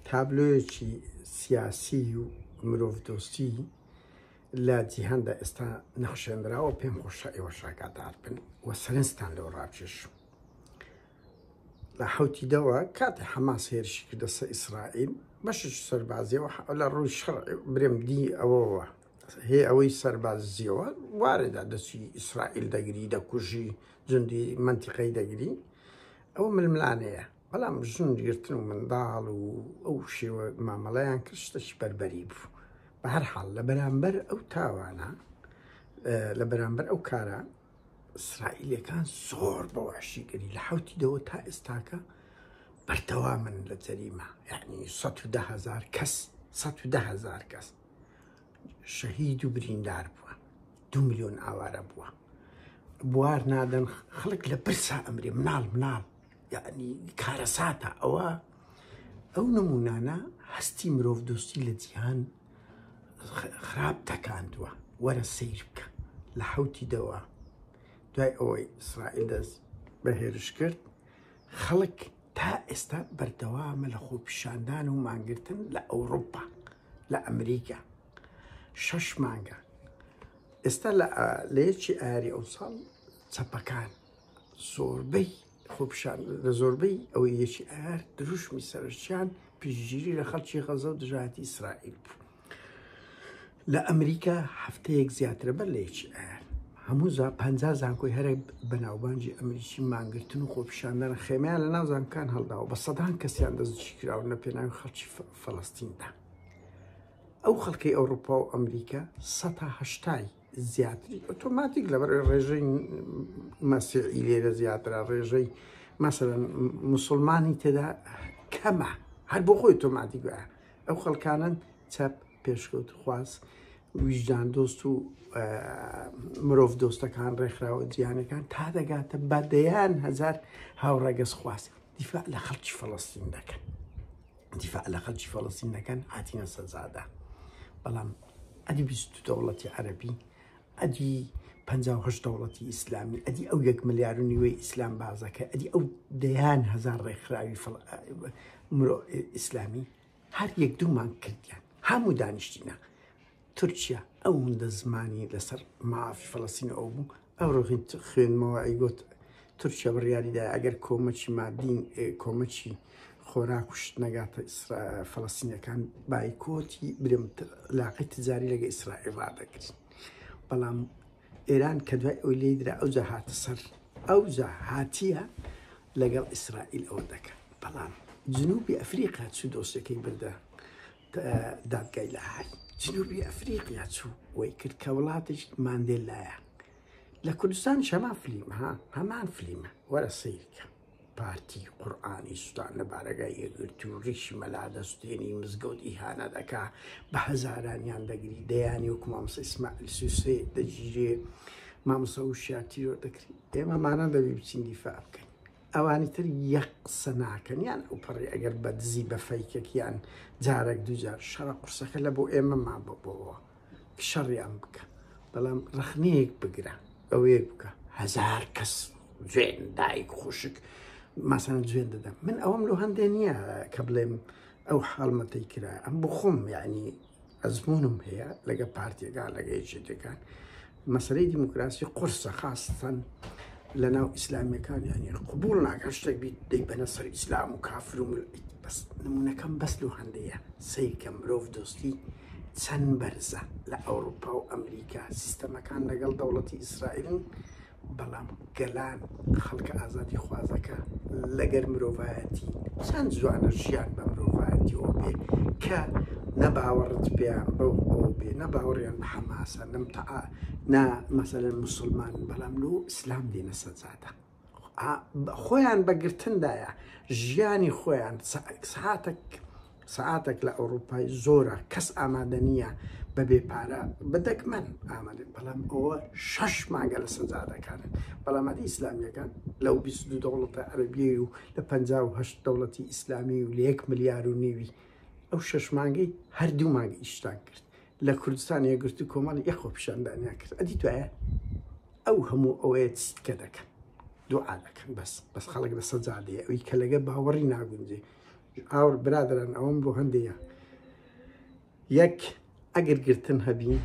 تابلۆیەکی سیاسی و مرۆڤدۆستی لە جیهاندا ئێستا نەخشێنراوە پێم خۆشە ئێوە شاکاتار بن و سەرنجتان لەوە ڕابکێش. لە حوتیدەوە کاتی حەماس هێرشی کردە سەر ئیسرائیل بەشش سەربازیەوە لە ڕووی شەڕ برێم دی ئەوەوە هەیە ئەوەی سەربازیەوە وارێدا دەچی ئیسرائیل دەگری دەکوژی جوندی منتیقەی دەگری ئەوە ململانەیە، بەڵام ژوندگرتن و منداڵ و ئەو شێوە مامەڵەیان کرد شتێکی بەربەری بوو. بە هەر حاڵ لە بەرامبەر ئەو تاوانە لە بەرامبەر ئەو کارە ئیسرائیلەکان زۆر بەواشیگەری لە حوتیدەوە تا ئێستاکە بەردەوامن لە جەریمە، یعنی 110,000 کەس 110,000 کەس شەهید و بریندار بووە، 2 ملیۆن ئاوارە بووە، بوار نادەن خەڵک لە برسا ئەمرێ مناڵ یعنی کارەساتە. ئەو نمونانە هەستی مرۆڤدۆستی لە جیهان خراپ تەکاندووە. وەرە سیر بکە لە حوتیدەوە دوای ئەوەی ئیسرائیل دەست بە هێرش کرد، خەڵک تا ئێستا بەردەوامە لە خۆپیشاندان و مانگرتن لە ئەوروپا لە ئەمریکا 6 مانگە. ئێستا لە یەکی ئایاری ئەو ساڵ چەپەکان زۆربەی خۆپیشان لە زۆربەی ئەوەی یەکی ئایار دروشمی سەرچیان پیشگیری لە خەڵکی غەزە و دژایەتی ئیسرائیل بوو. لە ئەمریکا هەفتەیەک زیاترە بەر لە یەکی ئایار هەموو 50 زانکۆی هەرە بەناوبانجی ئەمریکی مانگرتن و خۆپیشاندان خێمەیان لە ناو زانکان هەڵداوە، بە سەدان کەسیان دەستگیر کراون لە پێناوی خەڵکی فەڵەستیندا. ئەو خەڵکەی ئەوروپا و ئەمریکا 180 زیاتری ئۆتۆماتیک لەبەر ڕێژەی مەسیحی لێرە زیاترە، ڕێژەی مەسەڵەن موسڵمانی تێدا کەمە، هەر بۆ خۆی ئۆتۆماتیک وایە. ئەو خەڵکانن چەپ پێشکەوت خواست ویژدان دۆست و مرۆڤ دۆستەکان ڕێکخراوە جیهانەکان تا دەگاتە بەدەیان هەزار هاوڕێگەز خواست دیفاع لە خەڵکی فەڵەستین دەکەن، دیفاع لە خەڵکی فەڵەستین دەکەن هاتینە سەرجادا. بەڵام ئەدی 22 دەوڵەتی عەرەبی، ئەدی 58 دەوڵەتی ئیسلامی، ئەدی ئەو 1 ملیار و نیوەی ئیسلام بازەکە، ئەدی ئەو دەیان هەزار ڕێکخراوی ئیسلامی هەر 1-2 مانگ کردیان هەموو دانیشتینە. تورکیا ئەو هەندە زمانی لەسەر مافی فەڵەستین ئەو بوو، ئەو ڕۆژی خوێنمەوە ئەیگوت تورکیا بڕیاریدا ئەگەر کۆمەکی مادین کۆمەکی خۆراک و شت نەگاتە فەڵەستینەکان بایکۆتی برم لاقی تجاری لەگە ئیسرائیل ڕادەگرین. بەڵام ئێران کە دوای ئەوی لێدرا ئەوجا هاتە سەر ئەوجا هاتیە لەگەڵ ئیسرائیل ئەوە دەکات. بەڵام جنوبی ئەفریقیا چوو دۆستەکەی بردە دادگای لە های جنوبی ئەفریقیا چوو وەی کرد کە وڵاتێک ماندێلایە. لە کوردستان هەمان فلیمە، هەمان فلیمە، وەرە سیرکە پارتی قورئانی سوستان لە بارەگای یەکگرتووی و ڕیشی مەلا دەستێنی مزگەوت ئیهانە دەکا، بە هەزارانیان دەگری، دەیانی وەکو مامۆستا ئیسماعیل سووسێ دەگیرێ، مامۆستا وشیار تیرۆ دەکرێت. ئێمەمانە دەبێ بچین دیفاع بکەین. ئەوانی تر یەک قسە ناکەن، یان ئەو پەڕی ئەگەر بە دزی بە فەیکێکیان جارێک دووجار شەڕە قورسەکە لە بۆ ئێمە مابەوە شەڕیان بکە، بەڵام ڕخنەیەک بگرە ئەوەیەک بکە 1000 کەس جوێن دایک خوشک مەسەڵەن جوێن دەدەم. من ئەوەم لە هەندێ نییە کە بڵێم ئەو حاڵمەتەی کرا، ئەم بۆ خۆم یعنی ئەزمونم هەیە لەگە پارتیەکان لەگە یەکێتەکان مەسەلەی دیموکراسی قورسە، خاستەن لە ناو ئیسلامیەکان یعنی قبول ناکەن شتێک بیت دەی بەنە سەر ئیسلام و کافر و بەس نمونونەکەم بەس لە هەندەیە سەیکە مرۆڤ دۆستی چەند بەرزە لە ئەوروپا و ئەمریکا سیستەمەکان لەگەڵ دەوڵەتی ئیسرائیلن، بەڵام گەلان خەڵکە ئازادی خوازەکە لەگەر مرۆڤایەتی چەند جوانە ژیان بە مرۆڤایەتی ئەو بێ کە نەباوەڕت پێیان بەو ئەو بێ، نەباوەڕیان بە حەماسە نا مەسەلەن موسڵمان، بەڵام لۆ ئیسلام دێنە سەجادە خۆیان بەگرتندایە ژیانی خۆیان سەعاتێک لە ئەوروپای زۆرە کەس ئامادە نییە بەبێ پارە بەدەگمەن ئامادە، بەڵام ئەوە 6 مانگە لە سەجادەکانن. بەڵامەتی ئیسلامیەکان لەو 22 دەوڵەتە عەرەبیە و لە 58 دەوڵەتی ئیسلامی و لە 1 ملیار و نیوی ئەو 6 مانگەی هەر 2 مانگە ئیشتان کرد. لە کوردستان یەکگرتووی کۆمەڵی یەک خۆپیشاندانیان کرد. ئەدی توایە ئەو هەموو ئەوەیە چیتکە دەکەن دوعا دەکەن بەس خەڵک لە سەجادەیە ئەوی کە لەگە باوەڕی ناگونجێ ئاور برادران ئەوم بۆ هەندەیە یەک ئەگەر گرتن هەبی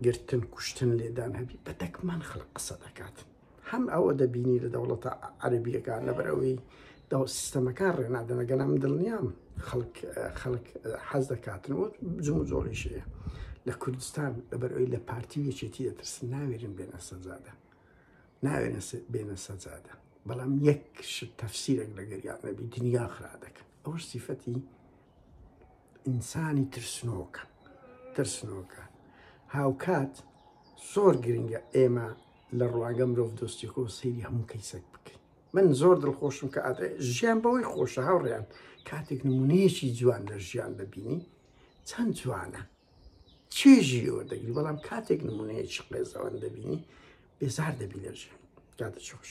گرتن کوشتن لێدان هەبی بە دەکمان خەڵک قسە دەکاتن هەم ئەوە دەبینی لە دەوڵەتە عەرەبیەکان لەبەرەوەی سیستەمەکان ڕێنادەنەگەنە من دڵنیام خەڵک حەز دەکاتن و جم و جۆڵیشەیە لە کوردستان لەبەرەوەی لە پارتی یەکێتی دەترسن ناوێرن بێنە سەجادە ناوێنە بێنە سەجادە بەڵام یەک تەفسیرێک لە گەریان نەبی دنیا خرا دەکەن ئەوە سیفەتی ئینسانی ترسنۆکە هاوکات زۆر گرنگە ئێمە لە ڕواگە مرۆڤ دۆستیەکەەوە سەیری هەموو کەیسێک بکەین من زۆر دڵخۆشم کە ژیان بەوەی خۆشە هاوڕێیان کاتێک نمونەیەکی جوان لە ژیان دەبینی چەند جوانە چێژی ئەوە دەگری بەڵام کاتێک نمونەیەکی قێزەوەن دەبینی بێزار دەبی لە ژیان کاتە چۆش